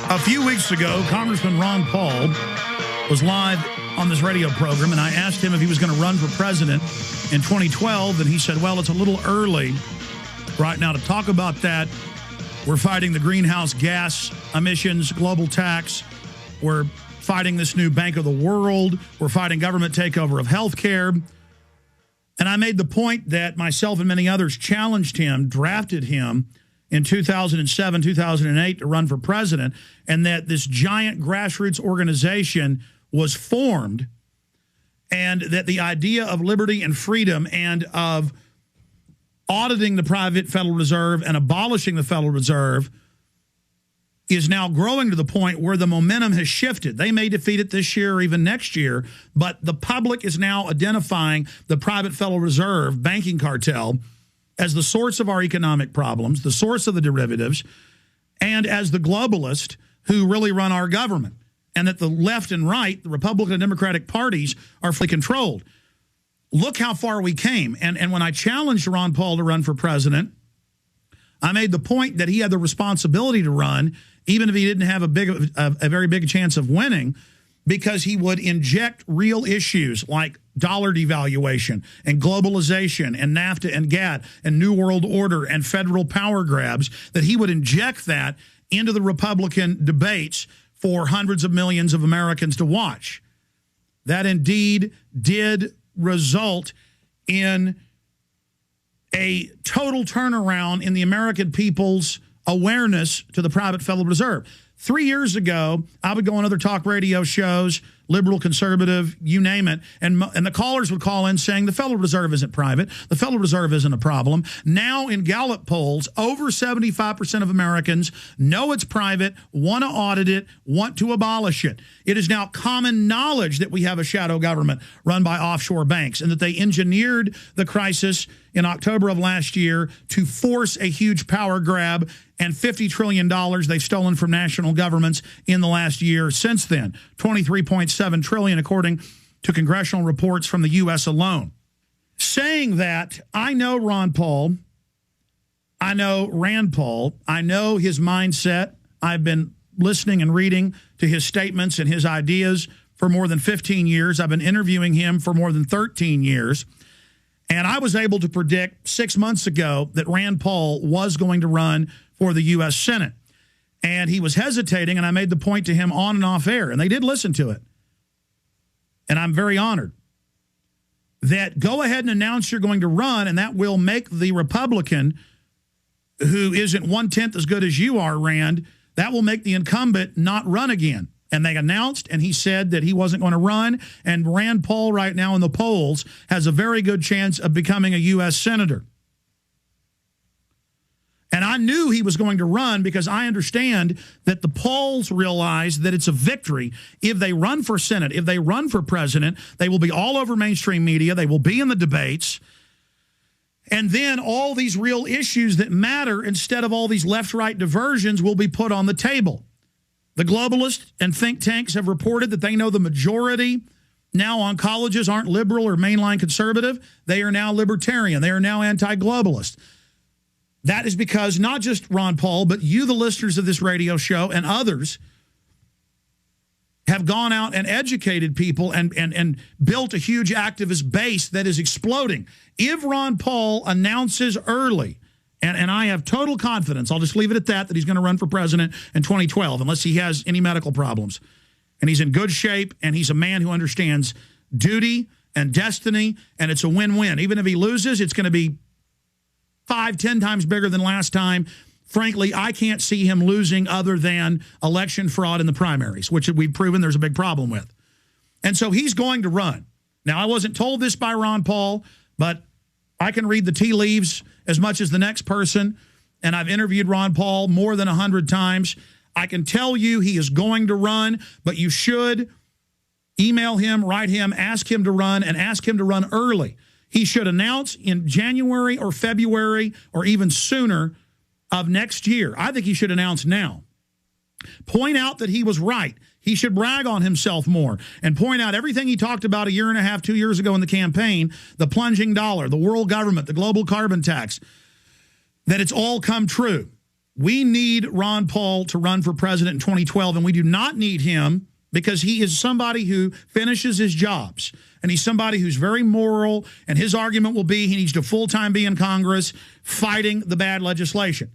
A few weeks ago, Congressman Ron Paul was live on this radio program, and I asked him if he was going to run for president in 2012, and he said, well, it's a little early right now to talk about that. We're fighting the greenhouse gas emissions, global tax. We're fighting this new Bank of the World. We're fighting government takeover of health care. And I made the point that myself and many others challenged him, drafted him in 2007, 2008 to run for president, and that this giant grassroots organization was formed, and that the idea of liberty and freedom and of auditing the private Federal Reserve and abolishing the Federal Reserve is now growing to the point where the momentum has shifted. They may defeat it this year or even next year, but the public is now identifying the private Federal Reserve banking cartel as the source of our economic problems, the source of the derivatives, and as the globalist who really run our government, and that the left and right, the Republican and Democratic parties, are fully controlled. Look how far we came. And when I challenged Ron Paul to run for president, I made the point that he had the responsibility to run, even if he didn't have a very big chance of winning, because he would inject real issues like dollar devaluation and globalization and NAFTA and GATT and New World Order and federal power grabs, that he would inject that into the Republican debates for hundreds of millions of Americans to watch. That indeed did result in a total turnaround in the American people's awareness to the private Federal Reserve. 3 years ago, I would go on other talk radio shows, liberal, conservative, you name it, and the callers would call in saying the Federal Reserve isn't private, the Federal Reserve isn't a problem. Now in Gallup polls, over 75% of Americans know it's private, want to audit it, want to abolish it. It is now common knowledge that we have a shadow government run by offshore banks and that they engineered the crisis in October of last year to force a huge power grab, and $50 trillion they've stolen from national governments in the last year since then. $23.7 trillion according to congressional reports from the U.S. alone. Saying that, I know Ron Paul, I know Rand Paul, I know his mindset. I've been listening and reading to his statements and his ideas for more than 15 years. I've been interviewing him for more than 13 years. And I was able to predict 6 months ago that Rand Paul was going to run for the U.S. Senate. And he was hesitating, and I made the point to him on and off air, and they did listen to it. And I'm very honored that go ahead and announce you're going to run, and that will make the Republican, who isn't one-tenth as good as you are, Rand, that will make the incumbent not run again. And they announced, and he said that he wasn't going to run, and Rand Paul right now in the polls has a very good chance of becoming a U.S. Senator. And I knew he was going to run because I understand that the polls realize that it's a victory. If they run for Senate, if they run for president, they will be all over mainstream media. They will be in the debates. And then all these real issues that matter, instead of all these left-right diversions, will be put on the table. The globalists and think tanks have reported that they know the majority now on colleges aren't liberal or mainline conservative. They are now libertarian. They are now anti-globalist. That is because not just Ron Paul, but you, the listeners of this radio show, and others have gone out and educated people and built a huge activist base that is exploding. If Ron Paul announces early, and I have total confidence, I'll just leave it at that he's going to run for president in 2012, unless he has any medical problems. And he's in good shape, and he's a man who understands duty and destiny, and it's a win-win. Even if he loses, it's going to be 5-10 times bigger than last time. Frankly, I can't see him losing other than election fraud in the primaries, which we've proven there's a big problem with. And so he's going to run. Now, I wasn't told this by Ron Paul, but I can read the tea leaves as much as the next person, and I've interviewed Ron Paul more than 100 times. I can tell you he is going to run, but you should email him, write him, ask him to run, and ask him to run early. He should announce in January or February or even sooner of next year. I think he should announce now. Point out that he was right. He should brag on himself more and point out everything he talked about a year and a half, 2 years ago in the campaign, the plunging dollar, the world government, the global carbon tax, that it's all come true. We need Ron Paul to run for president in 2012, and we do not need him because he is somebody who finishes his jobs, and he's somebody who's very moral, and his argument will be he needs to full-time be in Congress fighting the bad legislation.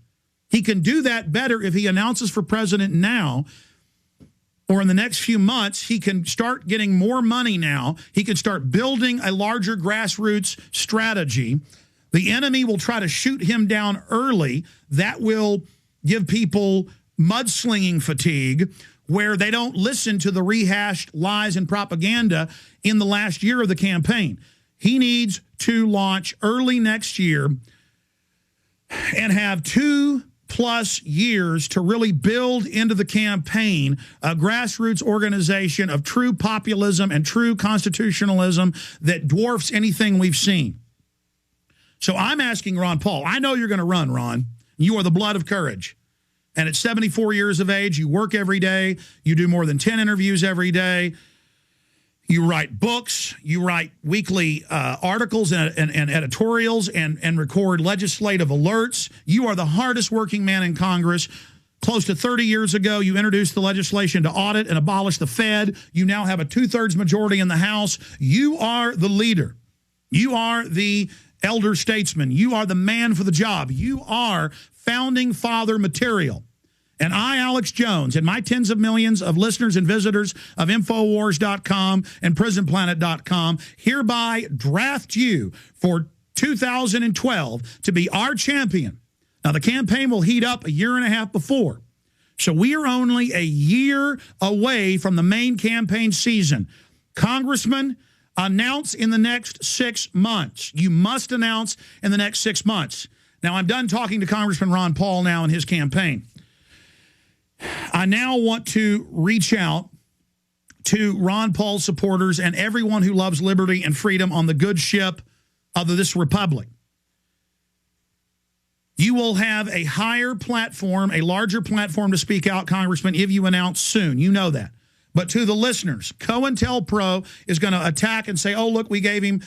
He can do that better if he announces for president now, or in the next few months. He can start getting more money now. He can start building a larger grassroots strategy. The enemy will try to shoot him down early. That will give people mudslinging fatigue, where they don't listen to the rehashed lies and propaganda in the last year of the campaign. He needs to launch early next year and have 2+ years to really build into the campaign a grassroots organization of true populism and true constitutionalism that dwarfs anything we've seen. So I'm asking Ron Paul, I know you're going to run, Ron. You are the blood of courage. And at 74 years of age, you work every day. You do more than 10 interviews every day. You write books. You write weekly articles and editorials and record legislative alerts. You are the hardest working man in Congress. Close to 30 years ago, you introduced the legislation to audit and abolish the Fed. You now have a 2/3 majority in the House. You are the leader. You are the elder statesman. You are the man for the job. You are founding father material. And I, Alex Jones, and my tens of millions of listeners and visitors of INFOWARS.com and PrisonPlanet.com hereby draft you for 2012 to be our champion. Now, the campaign will heat up a year and a half before. So we are only a year away from the main campaign season. Congressman, announce in the next 6 months. You must announce in the next 6 months. Now, I'm done talking to Congressman Ron Paul now and his campaign. I now want to reach out to Ron Paul supporters and everyone who loves liberty and freedom on the good ship of this republic. You will have a higher platform, a larger platform to speak out, Congressman, if you announce soon. You know that. But to the listeners, COINTELPRO is going to attack and say, oh, look, we gave him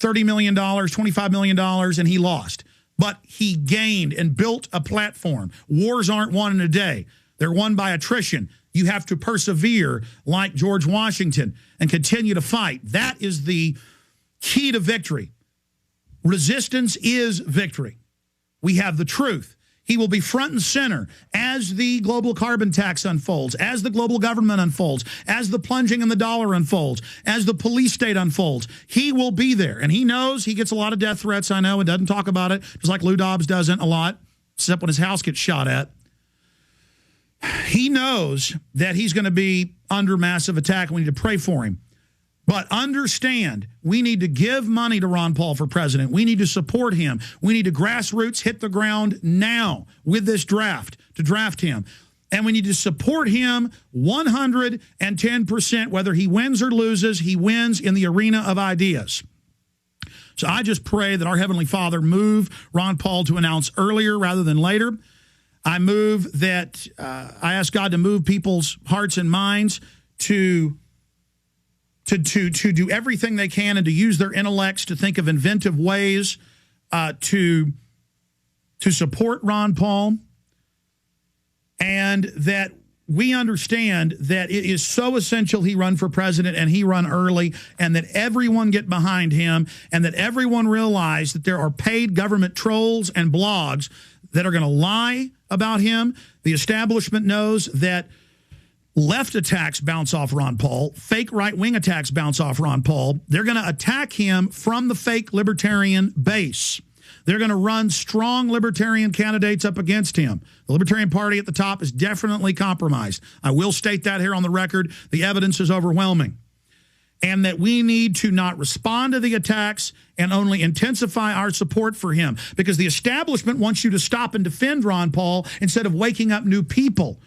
$30 million, $25 million, and he lost. But he gained and built a platform. Wars aren't won in a day. They're won by attrition. You have to persevere like George Washington and continue to fight. That is the key to victory. Resistance is victory. We have the truth. He will be front and center as the global carbon tax unfolds, as the global government unfolds, as the plunging in the dollar unfolds, as the police state unfolds. He will be there, and he knows he gets a lot of death threats, I know, and doesn't talk about it, just like Lou Dobbs doesn't a lot, except when his house gets shot at. He knows that he's going to be under massive attack, and we need to pray for him. But understand, we need to give money to Ron Paul for president. We need to support him. We need to grassroots hit the ground now with this draft to draft him. And we need to support him 110%. Whether he wins or loses, he wins in the arena of ideas. So I just pray that our Heavenly Father move Ron Paul to announce earlier rather than later. I ask God to move people's hearts and minds to do everything they can and to use their intellects to think of inventive ways to support Ron Paul, and that we understand that it is so essential he run for president and he run early, and that everyone get behind him, and that everyone realize that there are paid government trolls and blogs that are going to lie about him. The establishment knows that left attacks bounce off Ron Paul. Fake right-wing attacks bounce off Ron Paul. They're going to attack him from the fake libertarian base. They're going to run strong libertarian candidates up against him. The Libertarian Party at the top is definitely compromised. I will state that here on the record. The evidence is overwhelming. And that we need to not respond to the attacks and only intensify our support for him. Because the establishment wants you to stop and defend Ron Paul instead of waking up new people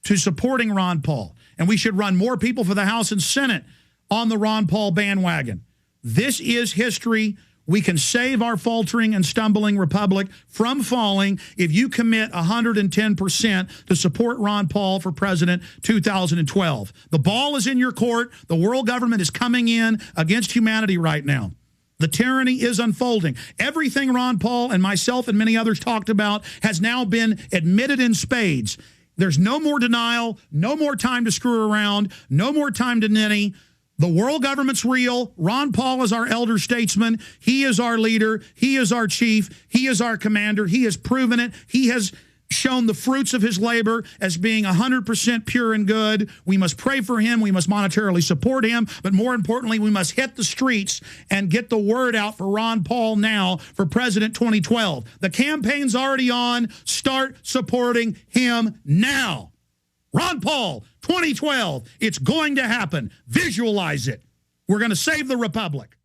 to supporting Ron Paul. And we should run more people for the House and Senate on the Ron Paul bandwagon. This is history. We can save our faltering and stumbling republic from falling if you commit 110% to support Ron Paul for president 2012. The ball is in your court. The world government is coming in against humanity right now. The tyranny is unfolding. Everything Ron Paul and myself and many others talked about has now been admitted in spades. There's no more denial, no more time to screw around, no more time to ninny. The world government's real. Ron Paul is our elder statesman. He is our leader. He is our chief. He is our commander. He has proven it. He has shown the fruits of his labor as being 100% pure and good. We must pray for him. We must monetarily support him. But more importantly, we must hit the streets and get the word out for Ron Paul now for President 2012. The campaign's already on. Start supporting him now. Ron Paul, 2012. It's going to happen. Visualize it. We're going to save the republic.